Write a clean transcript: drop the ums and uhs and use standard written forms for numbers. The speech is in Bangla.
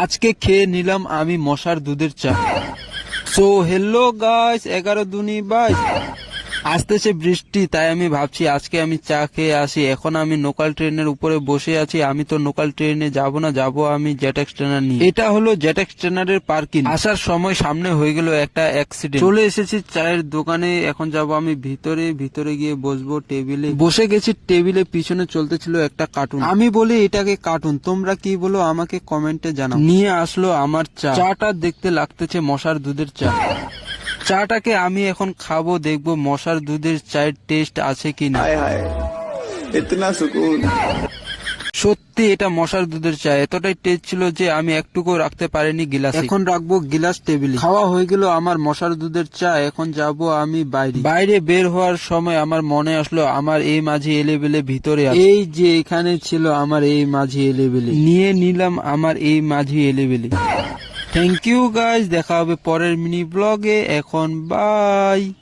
আজকে খেয়ে নিলাম আমি মশার দুধের চা। সো হ্যালো গাইস, 11 দুনি বাইশ আসতেছে বৃষ্টি, তাই আমি ভাবছি আজকে আমি চা খেয়ে আসি। এখন আমি লোকাল ট্রেনের উপরে বসে আছি। আমি তো লোকাল ট্রেনে যাব না, যাব আমি জেটএক্স ট্রেনার নিয়ে। এটা হলো জেটএক্স ট্রেনারের পার্কিং। আসার সময় সামনে হয়ে গেল একটা অ্যাক্সিডেন্ট। চলে এসেছি চায়ের দোকানে, এখন যাব আমি ভিতরে গিয়ে বসবো টেবিলে। বসে গেছি টেবিলে, পিছনে চলতেছিল একটা কার্টুন। আমি বলি এটাকে কার্টুন, তোমরা কি বলো আমাকে কমেন্টে জানাও। নিয়ে আসলো আমার চা। চাটা দেখতে লাগতেছে মশার দুধের চা। চাটাকে আমি এখন খাবো, দেখবো মশার দুধের চায়ের টেস্ট আছে কিনা। हाय हाय इतना सुकून। সত্যি এটা মশার দুধের চা, এতটাই টেস্ট ছিল যে আমি একটুকু রাখতে পারিনি গিলাসে। এখন রাখবো গিলাস টেবিলে। খাওয়া হয়ে গেল আমার মশার দুধের চা। এখন যাব আমি বাইরে বের হওয়ার সময় আমার মনে আসলো আমার এই মাঝি এলেবেলে ভিতরে আছে। এই যে এখানে ছিল আমার এই মাঝি এলেবেলে, নিয়ে নিলাম আমার এই মাঝি এলেবেলে। থ্যাংক ইউ গাইজ, দেখা হবে পরের মিনি ব্লগে। এখন বাই।